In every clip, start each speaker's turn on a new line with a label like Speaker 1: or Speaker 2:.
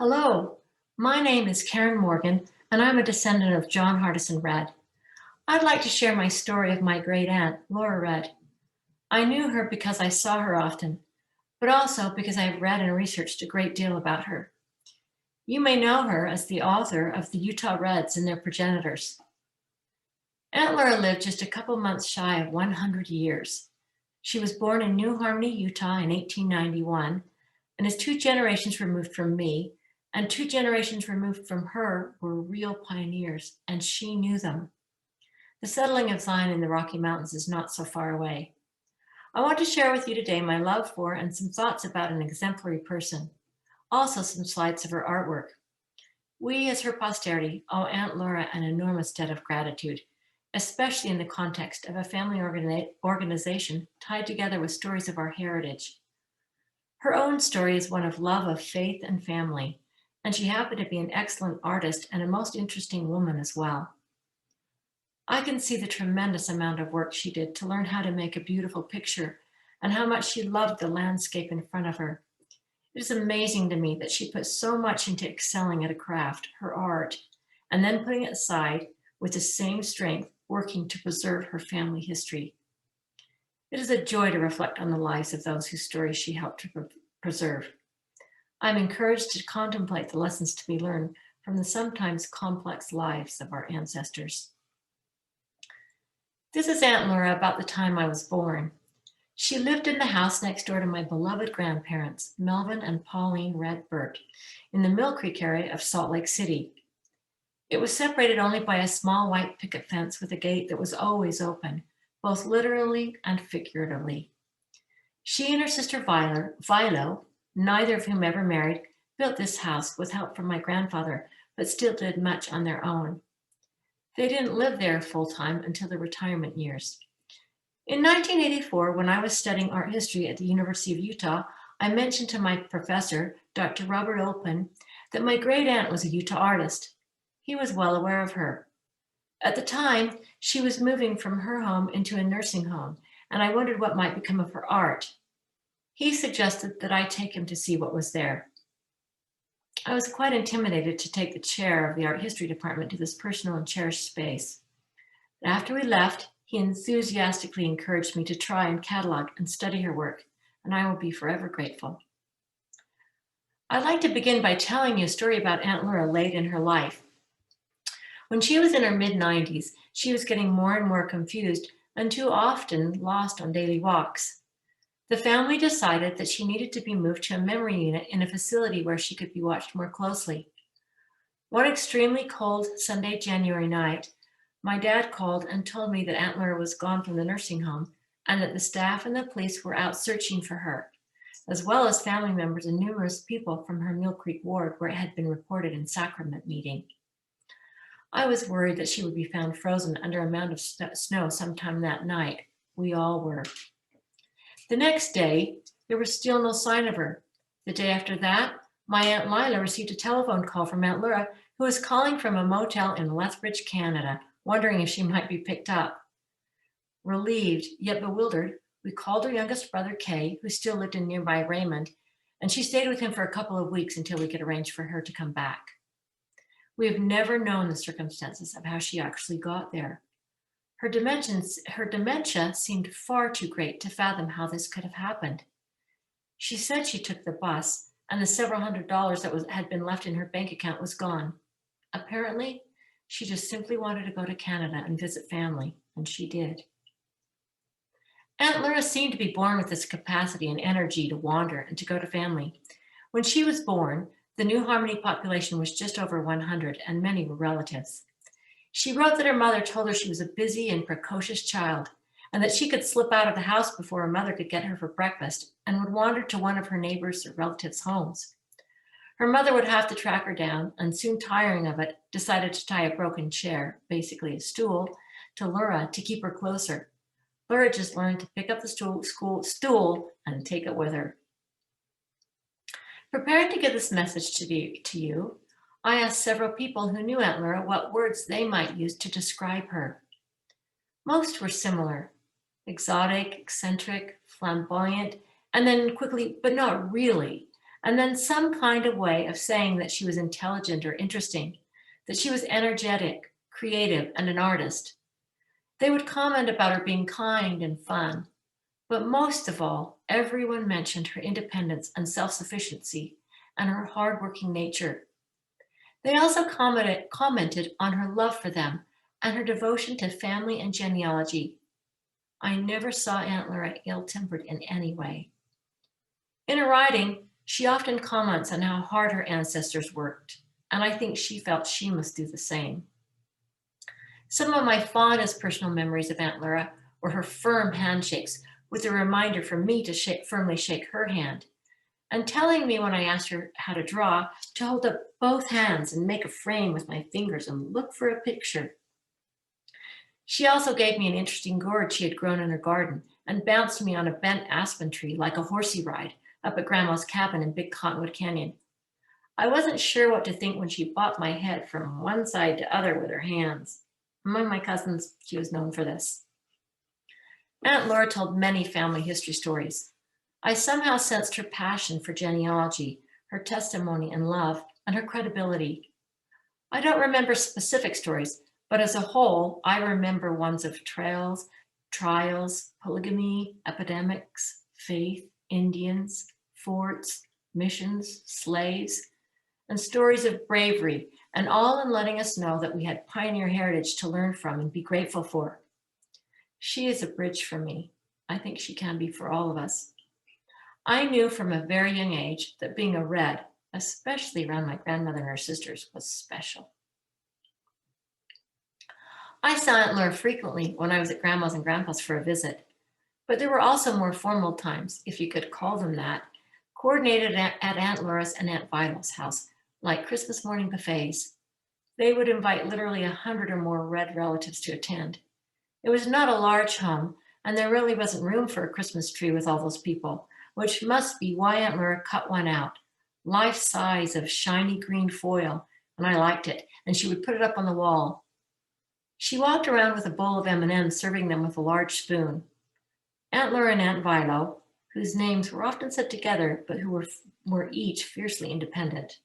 Speaker 1: Hello, my name is Karen Morgan, and I'm a descendant of John Hardison Redd. I'd like to share my story of my great aunt, Lura Redd. I knew her because I saw her often, but also because I've read and researched a great deal about her. You may know her as the author of the Utah Redds and Their Progenitors. Aunt Lura lived just a couple months shy of 100 years. She was born in New Harmony, Utah in 1891, and is two generations removed from me, and two generations removed from her were real pioneers, and she knew them. The settling of Zion in the Rocky Mountains is not so far away. I want to share with you today my love for and some thoughts about an exemplary person, also some slides of her artwork. We, as her posterity, owe Aunt Lura an enormous debt of gratitude, especially in the context of a family organization tied together with stories of our heritage. Her own story is one of love of faith and family, and she happened to be an excellent artist and a most interesting woman as well. I can see the tremendous amount of work she did to learn how to make a beautiful picture and how much she loved the landscape in front of her. It is amazing to me that she put so much into excelling at a craft, her art, and then putting it aside with the same strength, working to preserve her family history. It is a joy to reflect on the lives of those whose stories she helped to preserve. I'm encouraged to contemplate the lessons to be learned from the sometimes complex lives of our ancestors. This is Aunt Lura about the time I was born. She lived in the house next door to my beloved grandparents, Melvin and Pauline Redd Burt, in the Mill Creek area of Salt Lake City. It was separated only by a small white picket fence with a gate that was always open, both literally and figuratively. She and her sister Vilo, neither of whom ever married, built this house with help from my grandfather, but still did much on their own. They didn't live there full-time until their retirement years. In 1984, when I was studying art history at the University of Utah, I mentioned to my professor, Dr. Robert Olpin, that my great aunt was a Utah artist. He was well aware of her. At the time, she was moving from her home into a nursing home, and I wondered what might become of her art. He suggested that I take him to see what was there. I was quite intimidated to take the chair of the art history department to this personal and cherished space. But after we left, he enthusiastically encouraged me to try and catalog and study her work, and I will be forever grateful. I'd like to begin by telling you a story about Aunt Lura late in her life. When she was in her mid-90s, she was getting more and more confused and too often lost on daily walks. The family decided that she needed to be moved to a memory unit in a facility where she could be watched more closely. One extremely cold Sunday, January night, my dad called and told me that Aunt Lura was gone from the nursing home and that the staff and the police were out searching for her, as well as family members and numerous people from her Mill Creek ward where it had been reported in sacrament meeting. I was worried that she would be found frozen under a mound of snow sometime that night. We all were. The next day, there was still no sign of her. The day after that, my Aunt Lila received a telephone call from Aunt Lura, who was calling from a motel in Lethbridge, Canada, wondering if she might be picked up. Relieved, yet bewildered, we called her youngest brother, Kay, who still lived in nearby Raymond, and she stayed with him for a couple of weeks until we could arrange for her to come back. We have never known the circumstances of how she actually got there. Her dementia seemed far too great to fathom how this could have happened. She said she took the bus, and the several $100s that had been left in her bank account was gone. Apparently, she just simply wanted to go to Canada and visit family, and she did. Aunt Lura seemed to be born with this capacity and energy to wander and to go to family. When she was born, the New Harmony population was just over 100, and many were relatives. She wrote that her mother told her she was a busy and precocious child, and that she could slip out of the house before her mother could get her for breakfast and would wander to one of her neighbors' or relatives' homes. Her mother would have to track her down, and soon tiring of it, decided to tie a broken chair, basically a stool, to Lura to keep her closer. Lura just learned to pick up the stool and take it with her. Preparing to give this message to you, I asked several people who knew Aunt Lura what words they might use to describe her. Most were similar: exotic, eccentric, flamboyant, and then quickly, but not really, and then some kind of way of saying that she was intelligent or interesting, that she was energetic, creative, and an artist. They would comment about her being kind and fun, but most of all, everyone mentioned her independence and self-sufficiency and her hardworking nature. They also commented on her love for them and her devotion to family and genealogy. I never saw Aunt Lura ill-tempered in any way. In her writing, she often comments on how hard her ancestors worked, and I think she felt she must do the same. Some of my fondest personal memories of Aunt Lura were her firm handshakes with a reminder for me to firmly shake her hand, and telling me when I asked her how to draw to hold up both hands and make a frame with my fingers and look for a picture. She also gave me an interesting gourd she had grown in her garden and bounced me on a bent aspen tree like a horsey ride up at Grandma's cabin in Big Cottonwood Canyon. I wasn't sure what to think when she bopped my head from one side to other with her hands. Among my cousins, she was known for this. Aunt Lura told many family history stories. I somehow sensed her passion for genealogy, her testimony and love, and her credibility. I don't remember specific stories, but as a whole, I remember ones of trials, polygamy, epidemics, faith, Indians, forts, missions, slaves, and stories of bravery, and all in letting us know that we had pioneer heritage to learn from and be grateful for. She is a bridge for me. I think she can be for all of us. I knew from a very young age that being a Redd, especially around my grandmother and her sisters, was special. I saw Aunt Lura frequently when I was at Grandma's and Grandpa's for a visit, but there were also more formal times, if you could call them that, coordinated at Aunt Lura's and Aunt Vital's house, like Christmas morning buffets. They would invite literally 100 or more Redd relatives to attend. It was not a large home, and there really wasn't room for a Christmas tree with all those people, which must be why Aunt Lura cut one out, life size of shiny green foil, and I liked it, and she would put it up on the wall. She walked around with a bowl of M&Ms, serving them with a large spoon. Aunt Lura and Aunt Vilo, whose names were often said together, but who were each fiercely independent,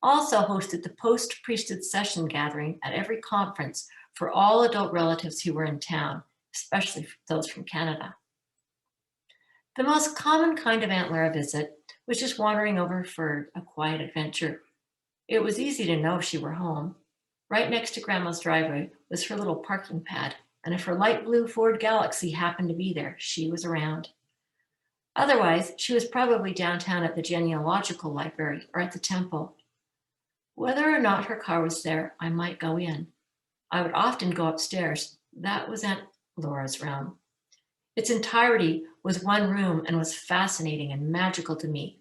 Speaker 1: also hosted the post-priesthood session gathering at every conference for all adult relatives who were in town, especially those from Canada. The most common kind of Aunt Lura visit was just wandering over for a quiet adventure. It was easy to know if she were home. Right next to Grandma's driveway was her little parking pad, and if her light blue Ford Galaxy happened to be there, she was around. Otherwise, she was probably downtown at the genealogical library or at the temple. Whether or not her car was there, I might go in. I would often go upstairs. That was Aunt Lura's realm. Its entirety was one room and was fascinating and magical to me.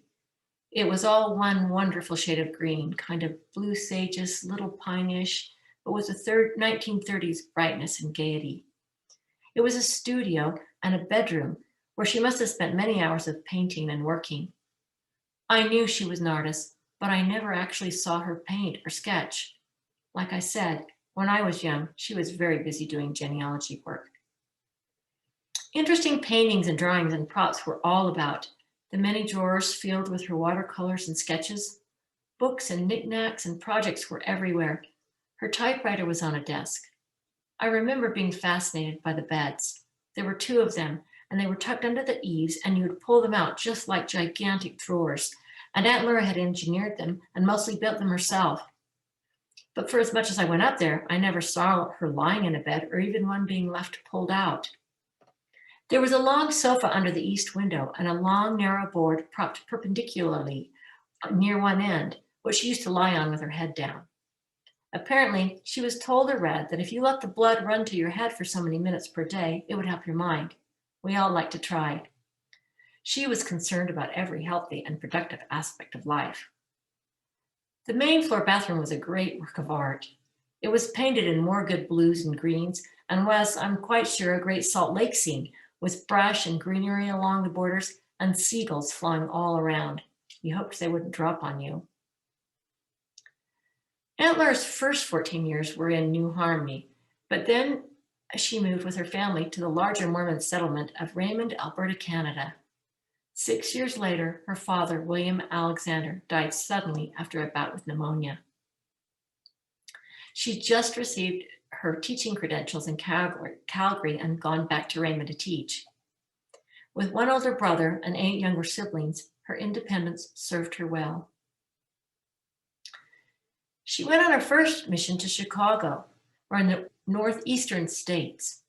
Speaker 1: It was all one wonderful shade of green, kind of blue sages, little pineish, but with a 1930s brightness and gaiety. It was a studio and a bedroom where she must have spent many hours of painting and working. I knew she was an artist, but I never actually saw her paint or sketch. Like I said, when I was young, she was very busy doing genealogy work. Interesting paintings and drawings and props were all about. The many drawers filled with her watercolors and sketches. Books and knickknacks and projects were everywhere. Her typewriter was on a desk. I remember being fascinated by the beds. There were 2 of them, and they were tucked under the eaves, and you would pull them out just like gigantic drawers. And Aunt Lura had engineered them and mostly built them herself. But for as much as I went up there, I never saw her lying in a bed or even one being left pulled out. There was a long sofa under the east window and a long, narrow board propped perpendicularly near one end, which she used to lie on with her head down. Apparently, she was told or read that if you let the blood run to your head for so many minutes per day, it would help your mind. We all like to try. She was concerned about every healthy and productive aspect of life. The main floor bathroom was a great work of art. It was painted in more good blues and greens and was, I'm quite sure, a great Salt Lake scene with brush and greenery along the borders and seagulls flying all around. You hoped they wouldn't drop on you. Aunt Lura's first 14 years were in New Harmony, but then she moved with her family to the larger Mormon settlement of Raymond, Alberta, Canada. 6 years later, her father, William Alexander, died suddenly after a bout with pneumonia. She just received her teaching credentials in Calgary and gone back to Raymond to teach. With one older brother and 8 younger siblings, her independence served her well. She went on her first mission to Chicago, or in the northeastern states.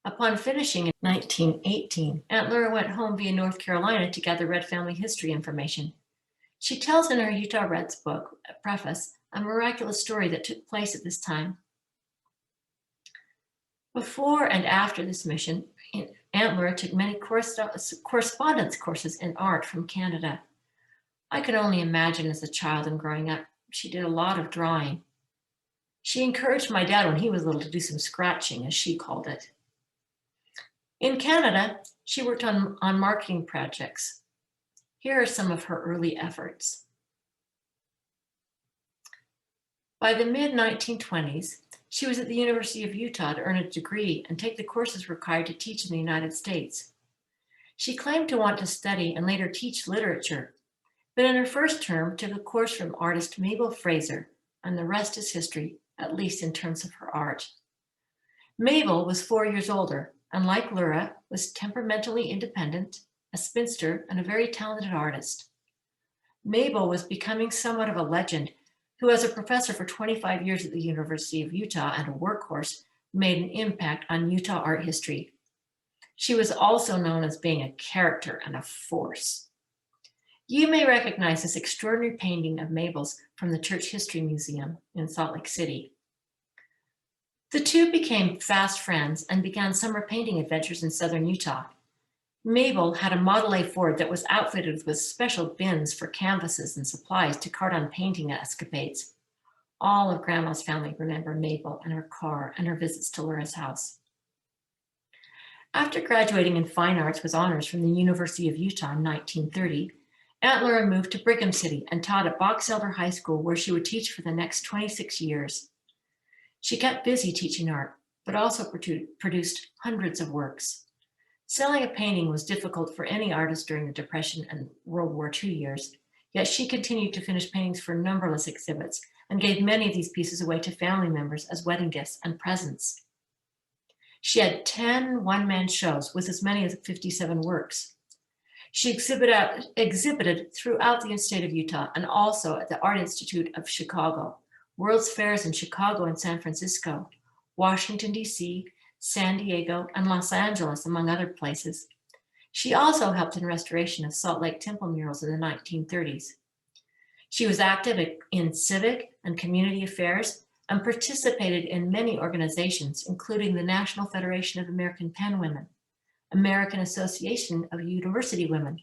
Speaker 1: Upon finishing in 1918, Aunt Lura went home via North Carolina to gather Redd family history information. She tells in her Utah Redd's book, preface, a miraculous story that took place at this time. Before and after this mission, Aunt Lura took many correspondence courses in art from Canada. I can only imagine as a child and growing up, she did a lot of drawing. She encouraged my dad when he was little to do some scratching, as she called it. In Canada, she worked on marketing projects. Here are some of her early efforts. By the mid-1920s, she was at the University of Utah to earn a degree and take the courses required to teach in the United States. She claimed to want to study and later teach literature, but in her first term took a course from artist Mabel Fraser, and the rest is history, at least in terms of her art. Mabel was 4 years older, and like Lura, was temperamentally independent, a spinster, and a very talented artist. Mabel was becoming somewhat of a legend, who as a professor for 25 years at the University of Utah and a workhorse, made an impact on Utah art history. She was also known as being a character and a force. You may recognize this extraordinary painting of Mabel's from the Church History Museum in Salt Lake City. The two became fast friends and began summer painting adventures in southern Utah. Mabel had a Model A Ford that was outfitted with special bins for canvases and supplies to cart on painting escapades. All of Grandma's family remember Mabel and her car and her visits to Lura's house. After graduating in fine arts with honors from the University of Utah in 1930, Aunt Lura moved to Brigham City and taught at Box Elder High School, where she would teach for the next 26 years. She kept busy teaching art, but also produced hundreds of works. Selling a painting was difficult for any artist during the Depression and World War II years, yet she continued to finish paintings for numberless exhibits and gave many of these pieces away to family members as wedding gifts and presents. She had 10 one-man shows with as many as 57 works. She exhibited throughout the state of Utah and also at the Art Institute of Chicago, World's Fairs in Chicago and San Francisco, Washington, D.C., San Diego, and Los Angeles, among other places. She also helped in restoration of Salt Lake Temple murals in the 1930s. She was active in civic and community affairs and participated in many organizations, including the National Federation of American Pen Women, American Association of University Women,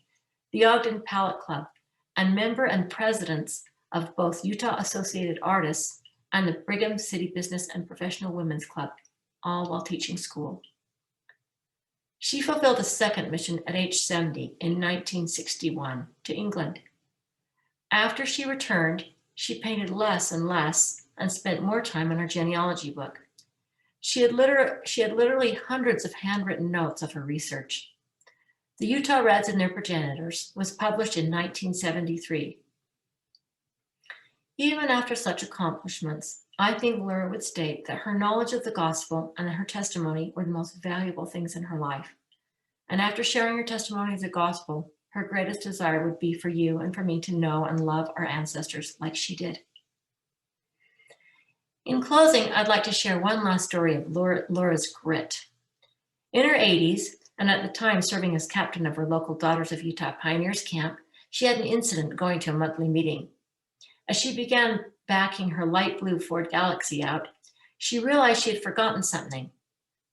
Speaker 1: the Ogden Palette Club, and member and presidents of both Utah Associated Artists and the Brigham City Business and Professional Women's Club, all while teaching school. She fulfilled a second mission at age 70 in 1961 to England. After she returned, she painted less and less and spent more time on her genealogy book. She had literally hundreds of handwritten notes of her research. The Utah Redds and Their Progenitors was published in 1973. Even after such accomplishments, I think Lura would state that her knowledge of the gospel and her testimony were the most valuable things in her life. And after sharing her testimony of the gospel, her greatest desire would be for you and for me to know and love our ancestors like she did. In closing, I'd like to share one last story of Lura's grit. In her 80s, and at the time serving as captain of her local Daughters of Utah Pioneers camp, she had an incident going to a monthly meeting. As she began backing her light blue Ford Galaxy out, she realized she had forgotten something.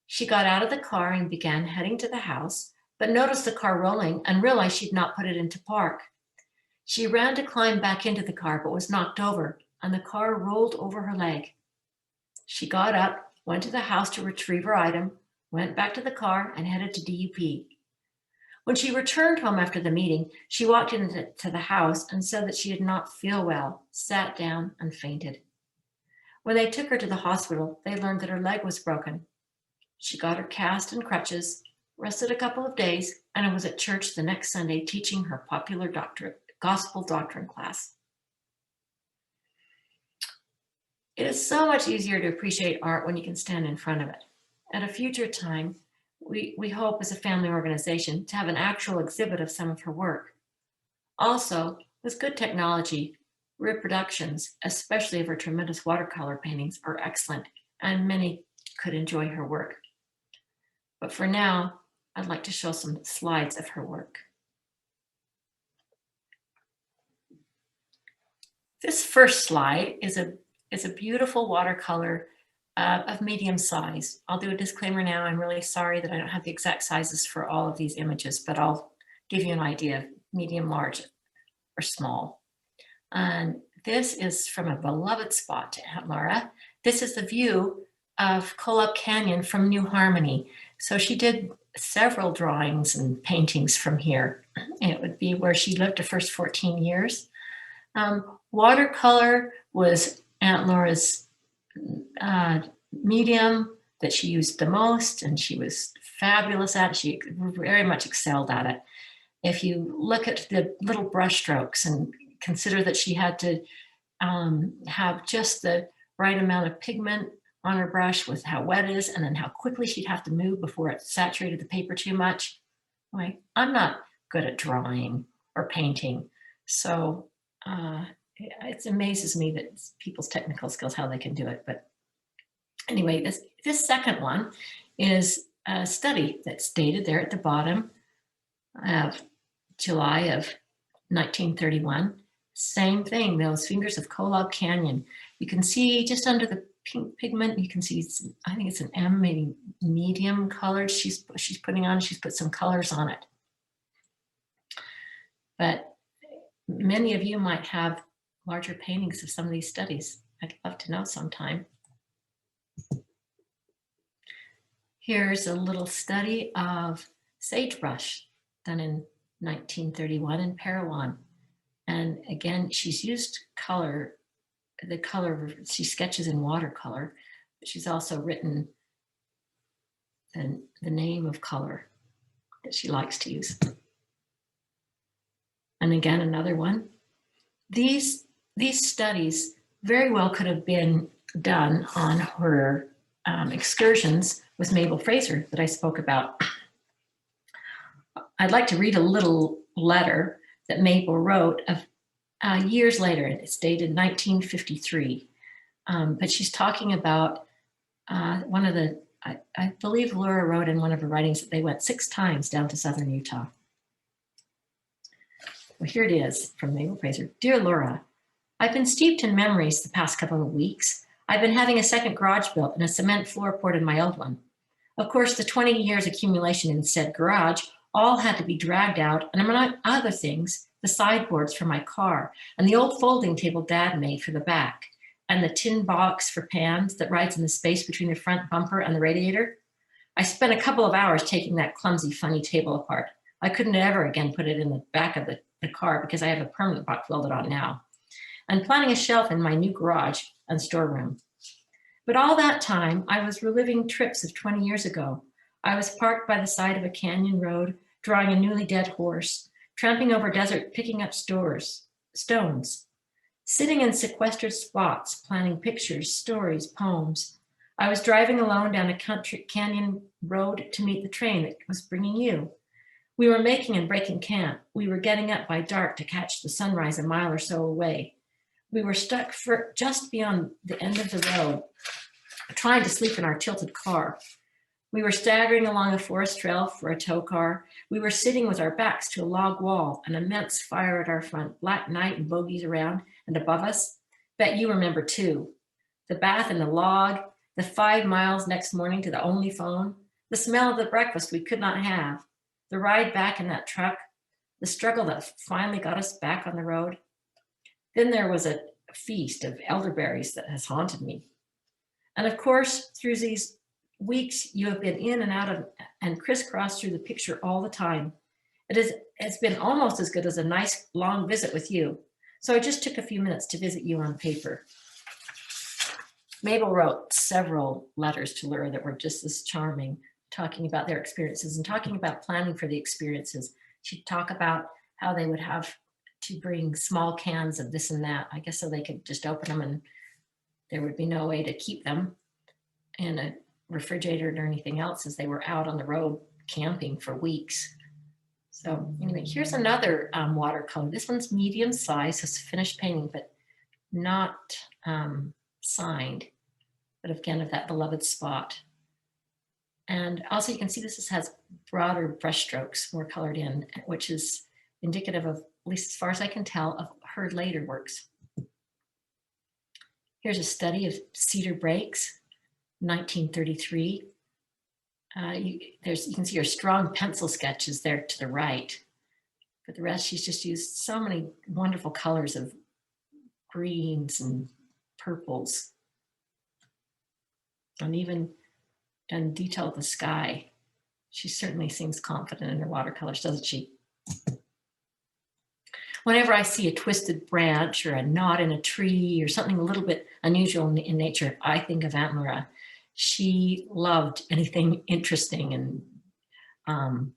Speaker 1: She got out of the car and began heading to the house, but noticed the car rolling and realized she'd not put it into park. She ran to climb back into the car, but was knocked over, and the car rolled over her leg. She got up, went to the house to retrieve her item, went back to the car, and headed to DUP. When she returned home after the meeting, she walked into the house and said that she did not feel well, sat down, and fainted. When they took her to the hospital, they learned that her leg was broken. She got her cast and crutches, rested a couple of days, and I was at church the next Sunday teaching her popular gospel doctrine class. It is so much easier to appreciate art when you can stand in front of it. At a future time, we hope as a family organization to have an actual exhibit of some of her work. Also, with good technology, reproductions, especially of her tremendous watercolor paintings, are excellent, and many could enjoy her work. But for now, I'd like to show some slides of her work. This first slide is a beautiful watercolor of medium size. I'll do a disclaimer now. I'm really sorry that I don't have the exact sizes for all of these images, but I'll give you an idea of medium, large, or small. And this is from a beloved spot to Aunt Laura. This is the view of Kolob Canyon from New Harmony. So she did several drawings and paintings from here. It would be where she lived the first 14 years. Watercolor was Aunt Laura's medium that she used the most, and she was fabulous at it. She very much excelled at it. If you look at the little brush strokes and consider that she had to have just the right amount of pigment on her brush with how wet it is, and then how quickly she'd have to move before it saturated the paper too much. Like, I'm not good at drawing or painting, so it amazes me that people's technical skills, how they can do it. But anyway, this second one is a study that's dated there at the bottom of July of 1931. Same thing, those fingers of Kolob Canyon. You can see just under the pink pigment, you can see, I think it's an M, maybe medium colored she's putting on. She's put some colors on it. But many of you might have larger paintings of some of these studies. I'd love to know sometime. Here's a little study of sagebrush done in 1931 in Parowan. And again, she's used color, the color, she sketches in watercolor, but she's also written the name of color that she likes to use. And again, another one. These studies very well could have been done on her excursions with Mabel Fraser that I spoke about. I'd like to read a little letter that Mabel wrote of years later. It's dated 1953, but she's talking about one of the, I believe Lura wrote in one of her writings that they went 6 times down to southern Utah. Well, here it is from Mabel Fraser. Dear Lura, I've been steeped in memories the past couple of weeks. I've been having a second garage built and a cement floor poured in my old one. Of course, the 20 years accumulation in said garage all had to be dragged out, and among other things, the sideboards for my car, and the old folding table Dad made for the back, and the tin box for pans that rides in the space between the front bumper and the radiator. I spent a couple of hours taking that clumsy, funny table apart. I couldn't ever again put it in the back of the car because I have a permanent box welded on now, and planning a shelf in my new garage and storeroom. But all that time, I was reliving trips of 20 years ago. I was parked by the side of a canyon road, drawing a newly dead horse, tramping over desert, picking up stones, sitting in sequestered spots, planning pictures, stories, poems. I was driving alone down a country canyon road to meet the train that was bringing you. We were making and breaking camp. We were getting up by dark to catch the sunrise a mile or so away. We were stuck just beyond the end of the road, trying to sleep in our tilted car. We were staggering along a forest trail for a tow car. We were sitting with our backs to a log wall, an immense fire at our front, black night and bogies around and above us. Bet you remember too. The bath in the log, the 5 miles next morning to the only phone, the smell of the breakfast we could not have, the ride back in that truck, the struggle that finally got us back on the road. Then there was a feast of elderberries that has haunted me. And of course, through these weeks, you have been in and out of and crisscrossed through the picture all the time. It's been almost as good as a nice long visit with you. So I just took a few minutes to visit you on paper. Mabel wrote several letters to Lura that were just as charming. talking about their experiences and talking about planning for the experiences. She'd talk about how they would have to bring small cans of this and that, I guess, so they could just open them and there would be no way to keep them in a refrigerator or anything else as they were out on the road camping for weeks. So anyway, here's another watercolor. This one's medium size, it's finished painting, but not signed, but again, of that beloved spot. And also you can see this has broader brush strokes, more colored in, which is indicative of, at least as far as I can tell, of her later works. Here's a study of cedar breaks, 1933. You can see her strong pencil sketches there to the right. But the rest, she's just used so many wonderful colors of greens and purples. And even done detail of the sky. She certainly seems confident in her watercolors, doesn't she? Whenever I see a twisted branch or a knot in a tree or something a little bit unusual in nature, I think of Aunt Lura. She loved anything interesting and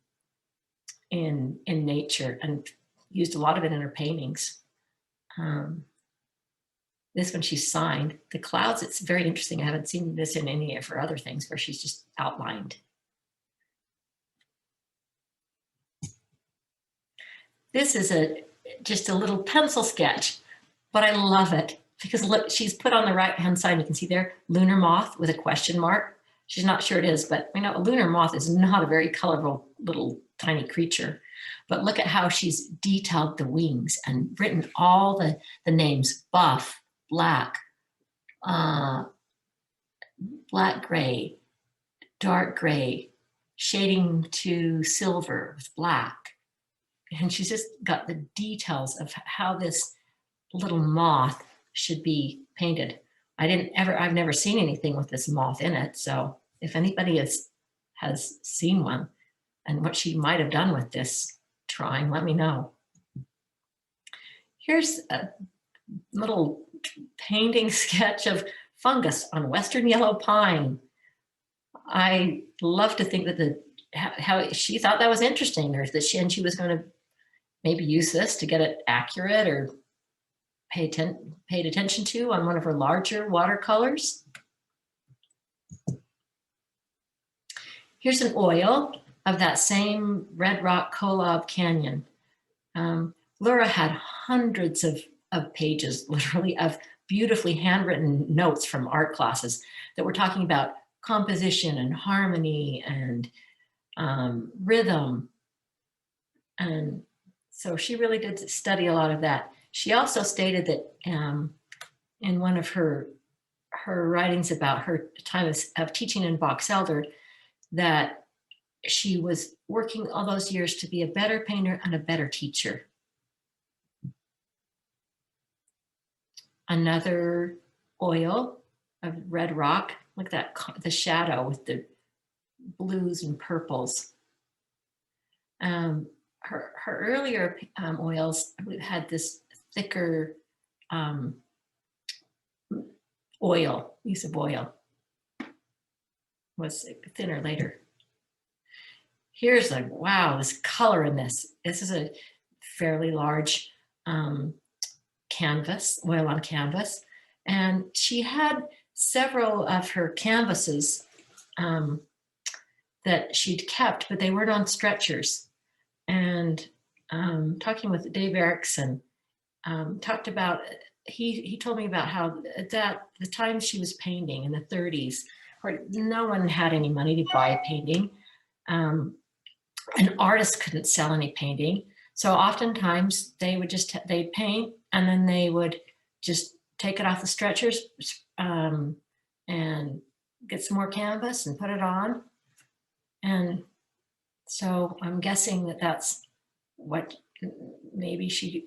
Speaker 1: in nature and used a lot of it in her paintings. This one she signed. The clouds, it's very interesting. I haven't seen this in any of her other things where she's just outlined. This is just a little pencil sketch, but I love it because look, she's put on the right-hand side, you can see there, lunar moth with a question mark. She's not sure it is, but you know, a lunar moth is not a very colorful little tiny creature. But look at how she's detailed the wings and written all the names, buff, black, black gray, dark gray, shading to silver with black. And she's just got the details of how this little moth should be painted. I've never seen anything with this moth in it. So if anybody has seen one and what she might have done with this drawing, let me know. Here's a little painting sketch of fungus on western yellow pine. I love to think that how she thought that was interesting, or that she was going to maybe use this to get it accurate or paid attention to on one of her larger watercolors. Here's an oil of that same Red Rock Kolob Canyon. Lura had hundreds of pages, literally, of beautifully handwritten notes from art classes that were talking about composition and harmony and rhythm. And so she really did study a lot of that. She also stated that in one of her writings about her time of teaching in Box Elder, that she was working all those years to be a better painter and a better teacher. Another oil of red rock, look at that, the shadow with the blues and purples. Her earlier oils had this thicker use of oil, was thinner later. Here's wow, this color in this. This is a fairly large canvas, oil on canvas. And she had several of her canvases that she'd kept, but they weren't on stretchers. And talking with Dave Erickson, talked about, he told me about how that the time she was painting in the 30s, where no one had any money to buy a painting. An artist couldn't sell any painting. So oftentimes they would they'd paint and then they would just take it off the stretchers and get some more canvas and put it on. And so I'm guessing that that's what maybe she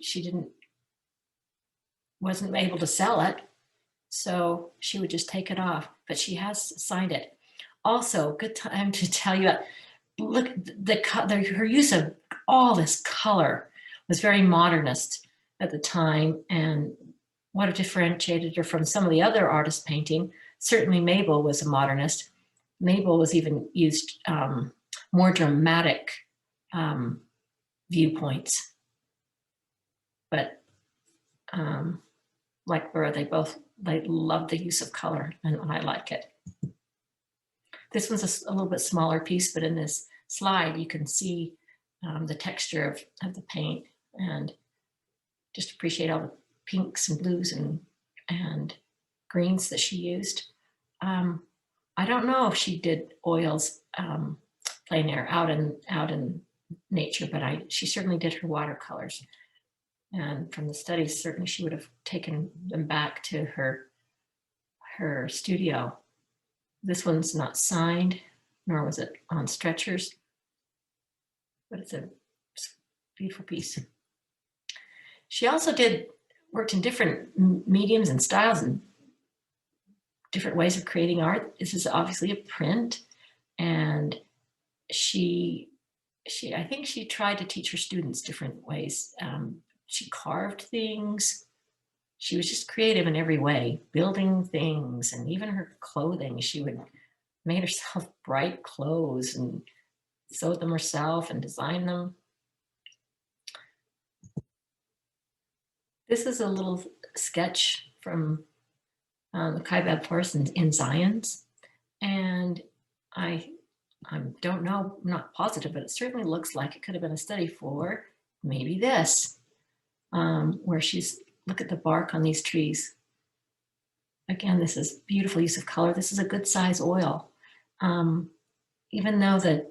Speaker 1: wasn't able to sell it. So she would just take it off, but she has signed it. Also, good time to tell you, look, her use of all this color was very modernist at the time, and what differentiated her from some of the other artists painting. Certainly Mabel was a modernist, Mabel was even used more dramatic viewpoints. But like Lura, they love the use of color, and I like it. This one's a little bit smaller piece, but in this slide, you can see the texture of the paint, and just appreciate all the pinks and blues and greens that she used. I don't know if she did oils plein air out in nature, but she certainly did her watercolors. And from the studies, certainly she would have taken them back to her studio. This one's not signed, nor was it on stretchers, but it's a beautiful piece. She also worked in different mediums and styles and different ways of creating art. This is obviously a print, and I think she tried to teach her students different ways. She carved things. She was just creative in every way, building things, and even her clothing. She made herself bright clothes and sewed them herself and designed them. This is a little sketch from the Kaibab Forest in Zions, and I don't know, I'm not positive, but it certainly looks like it could have been a study for maybe this, where look at the bark on these trees. Again, this is beautiful use of color. This is a good size oil. Even though the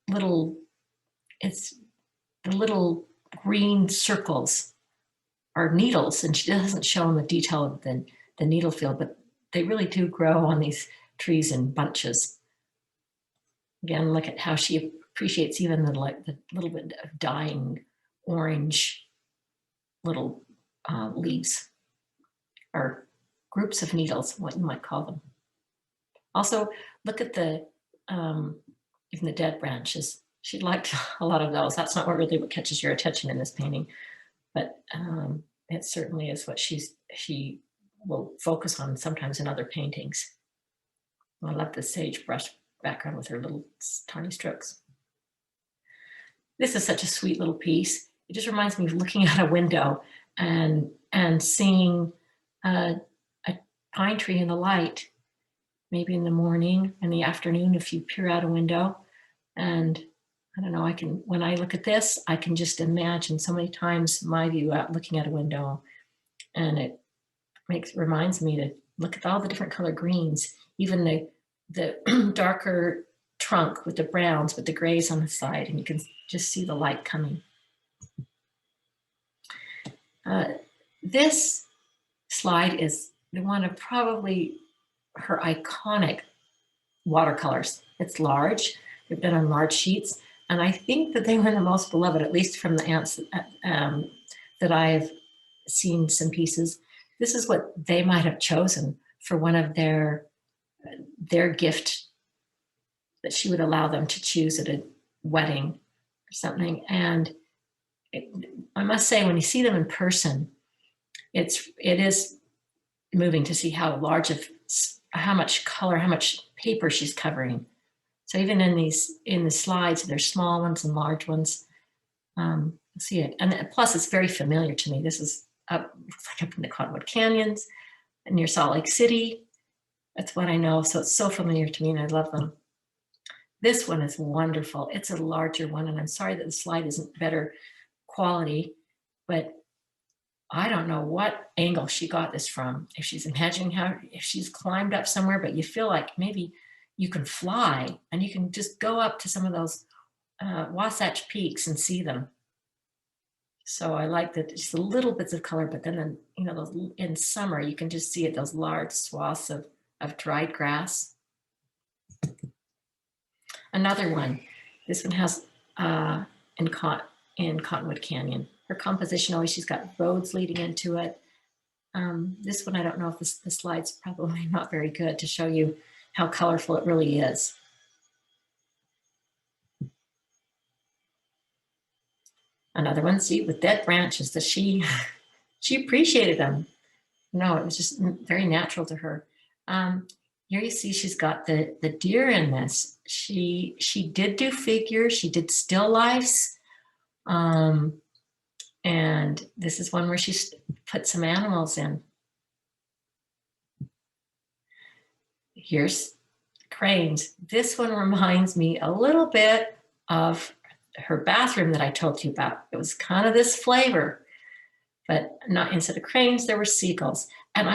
Speaker 1: little green circles are needles, and she doesn't show in the detail of the needle field, but they really do grow on these trees in bunches. Again, look at how she appreciates even the little bit of dying orange little leaves, or groups of needles, what you might call them. Also, look at even the dead branches. She liked a lot of those. That's not what catches your attention in this painting, but it certainly is what she will focus on sometimes in other paintings. I love the sagebrush background with her little tiny strokes. This is such a sweet little piece. It just reminds me of looking out a window and seeing a pine tree in the light, maybe in the morning, in the afternoon, if you peer out a window. And I don't know, when I look at this, I can just imagine so many times my view out looking at a window, and it reminds me to look at all the different color greens, even the darker trunk with the browns, with the grays on the side, and you can just see the light coming. This slide is one of probably her iconic watercolors. It's large. They've been on large sheets, and I think that they were the most beloved, at least from the aunts that I've seen some pieces. This is what they might have chosen for one of their gift that she would allow them to choose at a wedding or something. And I must say, when you see them in person, it is moving to see how much color, how much paper she's covering. So even in the slides, there's small ones and large ones. You'll see it, and plus it's very familiar to me. This is looks like up in the Cottonwood Canyons near Salt Lake City. That's what I know. So it's so familiar to me, and I love them. This one is wonderful. It's a larger one, and I'm sorry that the slide isn't better quality, but I don't know what angle she got this from. If she's imagining if she's climbed up somewhere, but you feel like maybe you can fly and you can just go up to some of those Wasatch Peaks and see them. So I like that just a little bits of color, but then those, in summer, you can just see it, those large swaths of dried grass. Another one, this one has in Cottonwood Canyon. Her composition, always, she's got roads leading into it. This one, I don't know if the slide's probably not very good to show you how colorful it really is. Another one, see, with dead branches, that she appreciated them. No, it was just very natural to her. Here you see she's got the deer in this. She did do figures, she did still lifes. And this is one where she put some animals in. Here's cranes. This one reminds me a little bit of her bathroom that I told you about. It was kind of this flavor, but not, instead of cranes, there were seagulls. And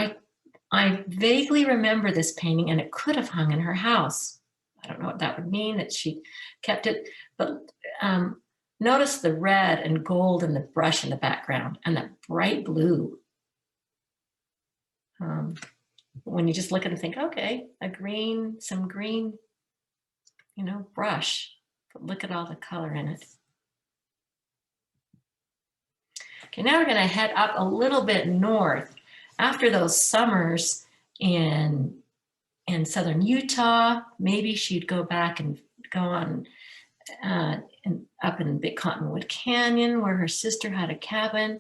Speaker 1: I vaguely remember this painting, and it could have hung in her house. I don't know what that would mean, that she kept it, but notice the red and gold in the brush in the background and that bright blue. When you just look at it and think, okay, some green, brush, but look at all the color in it. Okay, now we're going to head up a little bit north. After those summers in southern Utah, maybe she'd go back and go on up in Big Cottonwood Canyon, where her sister had a cabin.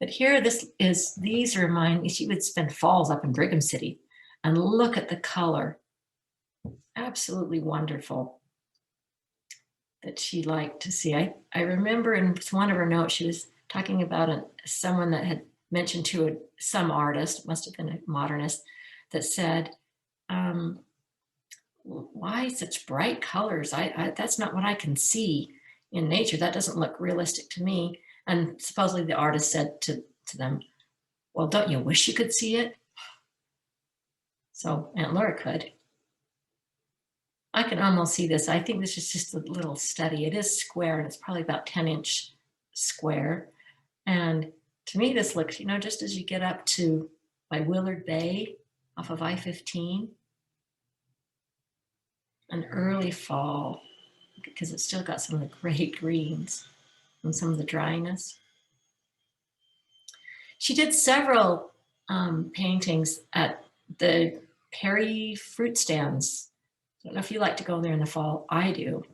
Speaker 1: But here, these remind me, she would spend falls up in Brigham City, and look at the color. Absolutely wonderful that she liked to see. I remember in one of her notes, she was talking about someone that had mentioned to some artist, must have been a modernist, that said, why such bright colors? That's not what I can see in nature. That doesn't look realistic to me. And supposedly the artist said to them, well, don't you wish you could see it? So Aunt Lura could. I can almost see this. I think this is just a little study. It is square, and it's probably about 10-inch square. And to me, this looks, just as you get up to by Willard Bay off of I-15, an early fall, because it's still got some of the great greens and some of the dryness. She did several paintings at the Perry fruit stands. I don't know if you like to go there in the fall. I do.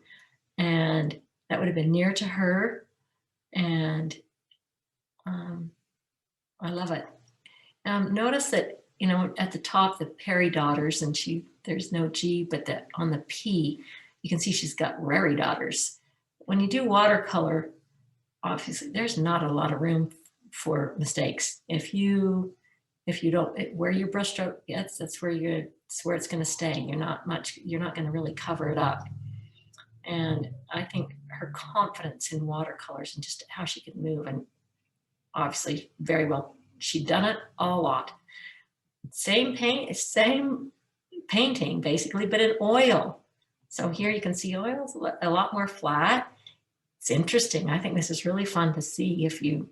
Speaker 1: And that would have been near to her. And I love it. Notice that, at the top, the Perry daughters, and there's no G, but on the P, you can see she's got Rary daughters. When you do watercolor, obviously, there's not a lot of room for mistakes. If you don't, where your brushstroke gets, that's where it's going to stay. You're not going to really cover it up. And I think her confidence in watercolors and just how she could move, and obviously very well, she'd done it a lot. Same painting basically, but in oil. So here you can see oil's a lot more flat. It's interesting. I think this is really fun to see if you,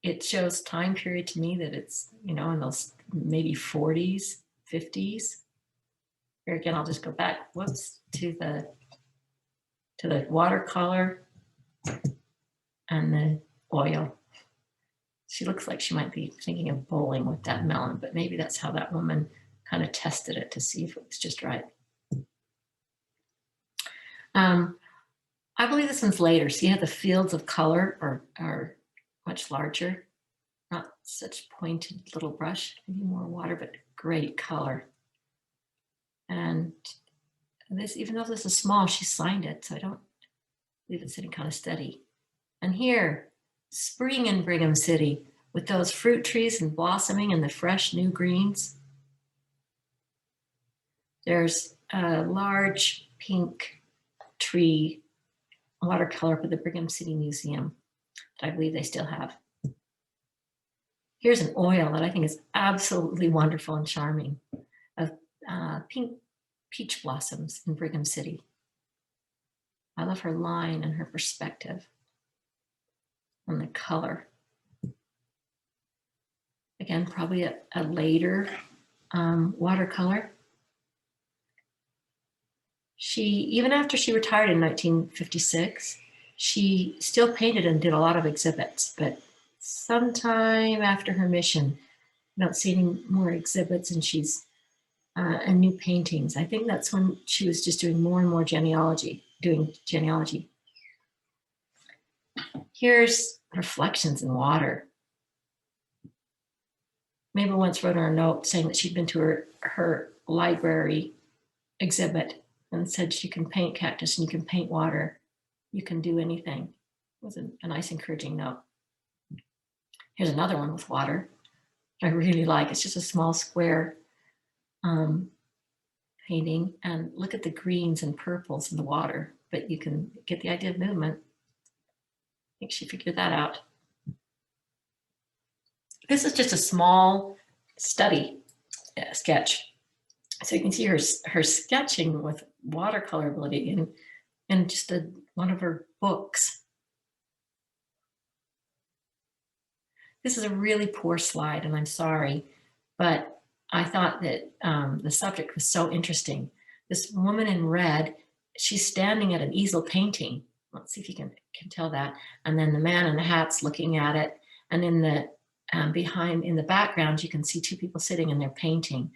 Speaker 1: it shows time period to me that it's, in those maybe 40s, 50s. Here again, I'll just go back, whoops, to the watercolor and the oil. She looks like she might be thinking of bowling with that melon, but maybe that's how that woman kind of tested it to see if it was just right. I believe this one's later. See how the fields of color are much larger, not such pointed little brush, maybe more water, but great color. And this, even though this is small, she signed it, so I don't leave it sitting kind of steady. And here, spring in Brigham City with those fruit trees and blossoming and the fresh new greens. There's a large pink tree watercolor up at the Brigham City Museum that I believe they still have. Here's an oil that I think is absolutely wonderful and charming of pink peach blossoms in Brigham City. I love her line and her perspective and the color. Again, probably a later watercolor. Even after she retired in 1956, she still painted and did a lot of exhibits, but sometime after her mission, I don't see any more exhibits, and and new paintings. I think that's when she was just doing more and more genealogy. Here's reflections in water. Mabel once wrote her a note saying that she'd been to her library exhibit and said you can paint cactus and you can paint water. You can do anything. It was a nice, encouraging note. Here's another one with water I really like. It's just a small square painting, and look at the greens and purples in the water, but you can get the idea of movement. I think she figured that out. This is just a small study sketch. So you can see her sketching with watercolor ability in just one of her books. This is a really poor slide, and I'm sorry, but I thought that the subject was so interesting. This woman in red, she's standing at an easel painting. Let's see if you can tell that. And then the man in the hat's looking at it. And in the in the background, you can see two people sitting and they're painting.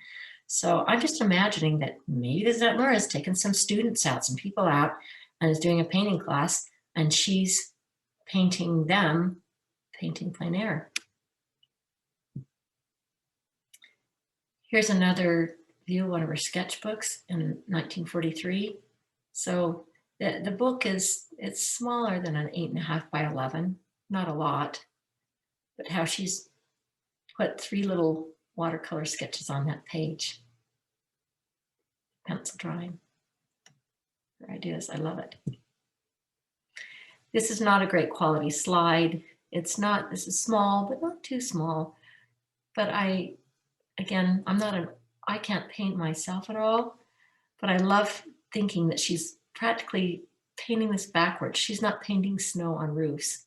Speaker 1: So I'm just imagining that maybe this Aunt Lura has taken some students out, some people out, and is doing a painting class, and she's painting them, painting plein air. Here's another view of one of her sketchbooks in 1943. So the book it's smaller than an 8.5 by 11, not a lot, but how she's put 3 little watercolor sketches on that page. Pencil drawing. Her ideas, I love it. This is not a great quality slide. This is small, but not too small. But again, I can't paint myself at all, but I love thinking that she's practically painting this backwards. She's not painting snow on roofs.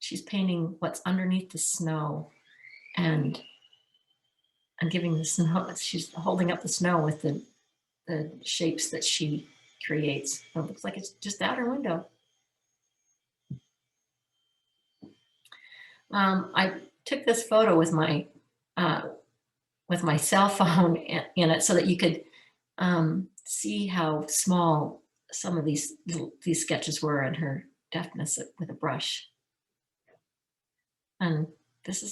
Speaker 1: She's painting what's underneath the snow and giving the snow, she's holding up the snow with the shapes that she creates. So it looks like it's just out her window. I took this photo with my cell phone in it so that you could see how small some of these sketches were and her deftness with a brush. And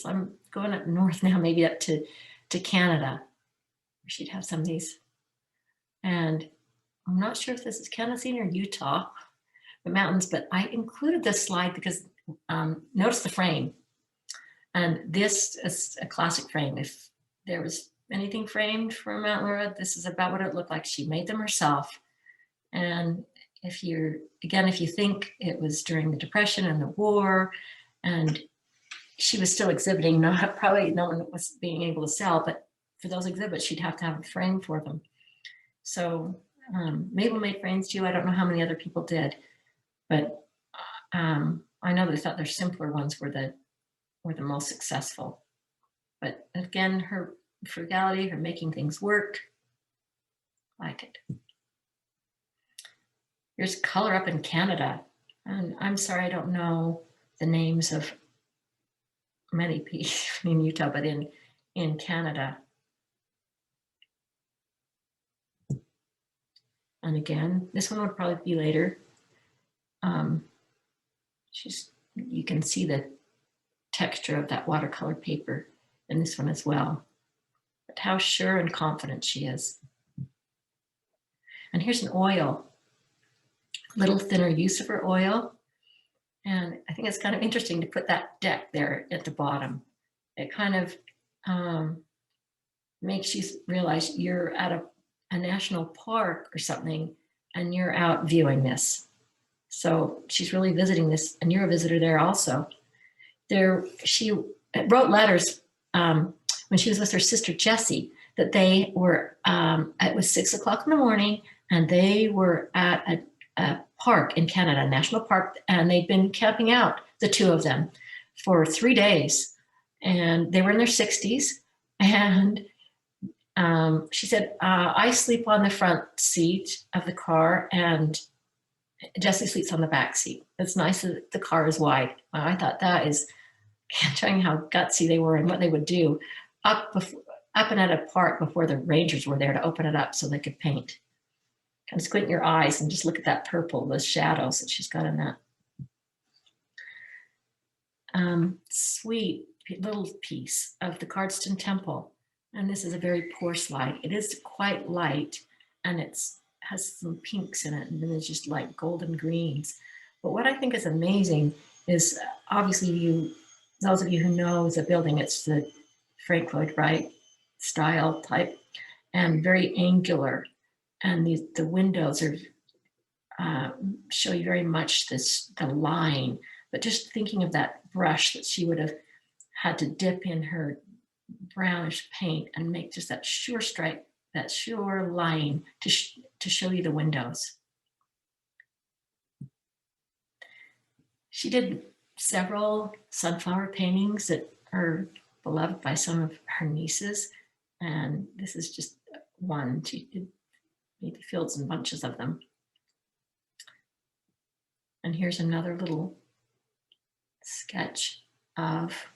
Speaker 1: I'm going up north now, maybe up to Canada. She'd have some of these. And I'm not sure if this is Kansas or Utah, the mountains, but I included this slide because notice the frame. And this is a classic frame. If there was anything framed from Aunt Lura, this is about what it looked like. She made them herself. And if you think it was during the Depression and the war, and she was still exhibiting, probably no one was being able to sell, but for those exhibits, she'd have to have a frame for them. So Mabel made frames too. I don't know how many other people did, but I know they thought their simpler ones were the most successful. But again, her frugality, her making things work, I like it. Here's color up in Canada. And I'm sorry, I don't know the names of many people in Utah, but in Canada. And again, this one would probably be later. You can see the texture of that watercolor paper in this one as well. But how sure and confident she is. And here's an oil, little thinner use of her oil. And I think it's kind of interesting to put that deck there at the bottom. It kind of makes you realize you're at a national park or something, and you're out viewing this. So she's really visiting this, and you're a visitor there also. She wrote letters when she was with her sister Jessie that they were, it was 6 o'clock in the morning, and they were at a park in Canada, a national park, and they'd been camping out, the two of them, for 3 days. And they were in their 60s, and she said, I sleep on the front seat of the car and Jessie sleeps on the back seat. It's nice that the car is wide. I thought that is showing how gutsy they were and what they would do up and at a park before the rangers were there to open it up so they could paint. Kind of squint your eyes and just look at that purple, those shadows that she's got in that. Sweet little piece of the Cardston Temple. And this is a very poor slide. It is quite light, and it's has some pinks in it, and then it's just like golden greens. But what I think is amazing is obviously those of you who know the building, it's the Frank Lloyd Wright style type, and very angular. And the windows are show you very much the line. But just thinking of that brush that she would have had to dip in her brownish paint and make just that sure stripe, that sure line to show you the windows. She did several sunflower paintings that are beloved by some of her nieces, and this is just one. She did maybe fields and bunches of them. And here's another little sketch of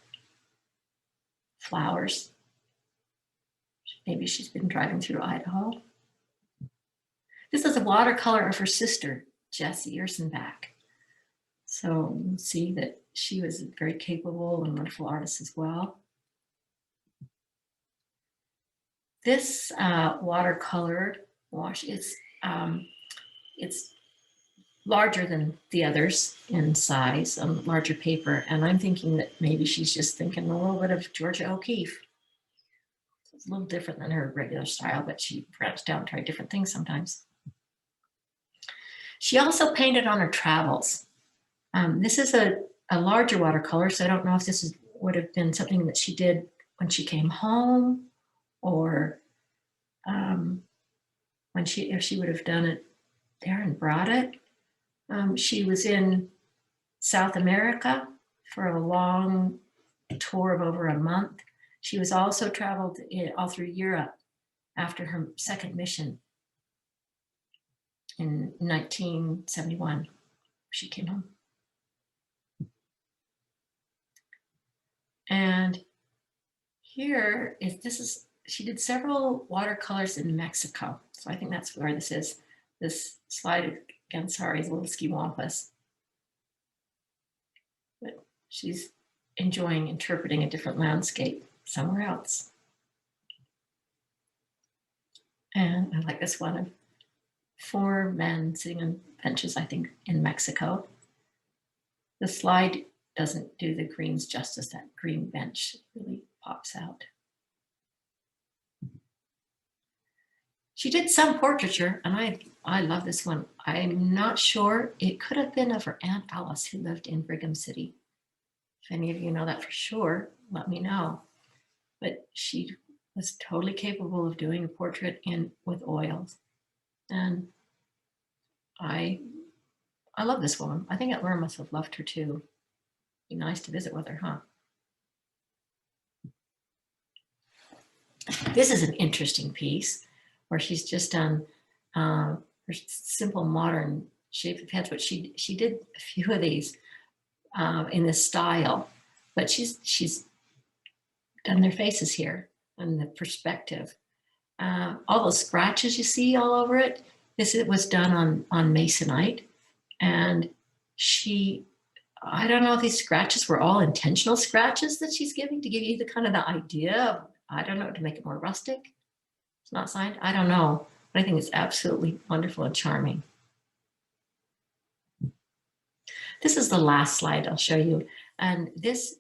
Speaker 1: flowers. Maybe she's been driving through Idaho. This is a watercolor of her sister, Jessie Ursenbach. So you can see that she was a very capable and wonderful artist as well. This watercolor wash, it's larger than the others in size, larger paper, and I'm thinking that maybe she's just thinking a little bit of Georgia O'Keeffe. It's a little different than her regular style, but she branched out and tried different things sometimes. She also painted on her travels. This is a larger watercolor, so I don't know if this would have been something that she did when she came home, or if she would have done it there and brought it. She was in South America for a long tour of over a month. She was also traveled all through Europe after her second mission in 1971. She came home. And here she did several watercolors in Mexico. So I think that's where this is. This slide, again, sorry, is a little skiwampus. But she's enjoying interpreting a different landscape somewhere else. And I like this one of 4 men sitting on benches, I think, in Mexico. The slide doesn't do the greens justice. That green bench really pops out. She did some portraiture, and I love this one. I'm not sure. It could have been of her Aunt Alice, who lived in Brigham City. If any of you know that for sure, let me know. But she was totally capable of doing a portrait with oils. And I love this woman. I think Lura must have loved her too. Be nice to visit with her, huh? This is an interesting piece where she's just done her simple modern shape of heads, but she did a few of these in this style, but she's done their faces here and the perspective. All those scratches you see all over it, it was done on masonite, and I don't know if these scratches were all intentional scratches that she's giving to give you the idea of, I don't know, to make it more rustic. It's not signed, I don't know, but I think it's absolutely wonderful and charming. This is the last slide I'll show you, and this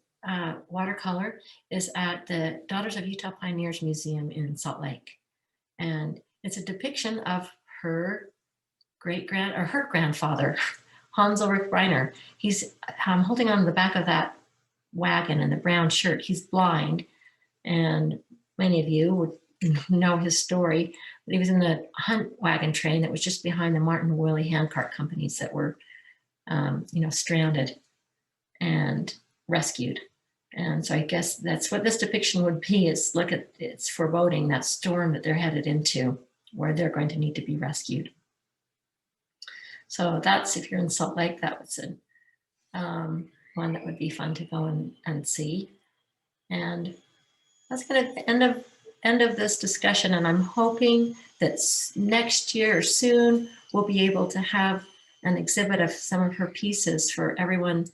Speaker 1: watercolor is at the Daughters of Utah Pioneers Museum in Salt Lake, and it's a depiction of her grandfather, Hans Ulrich Breiner. He's holding on to the back of that wagon in the brown shirt. He's blind, and many of you would know his story, but he was in the hunt wagon train that was just behind the Martin and Willie handcart companies that were, stranded and rescued. And so I guess that's what this depiction would be, is look at, it's foreboding that storm that they're headed into, where they're going to need to be rescued. So that's, if you're in Salt Lake, that was one that would be fun to go and see. And that's going to the end of this discussion. And I'm hoping that next year or soon, we'll be able to have an exhibit of some of her pieces for everyone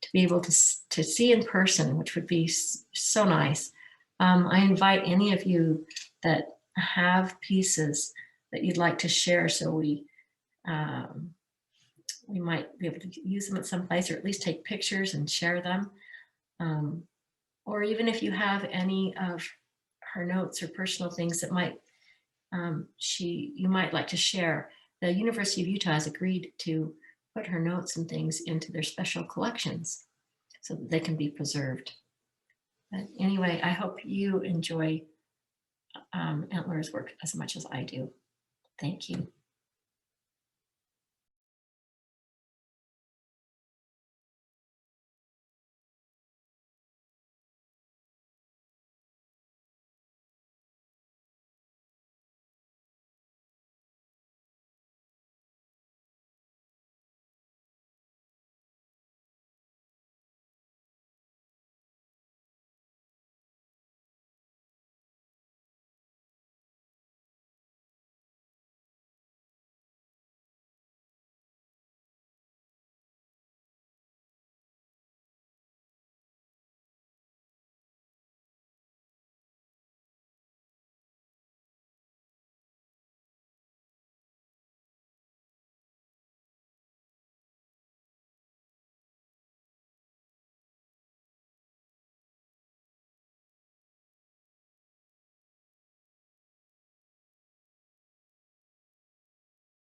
Speaker 1: to be able to see in person, which would be so nice. I invite any of you that have pieces that you'd like to share, so we might be able to use them at some place, or at least take pictures and share them. Or even if you have any of her notes or personal things that might you might like to share. The University of Utah has agreed to put her notes and things into their special collections so that they can be preserved. But anyway, I hope you enjoy Aunt Laura's work as much as I do. Thank you.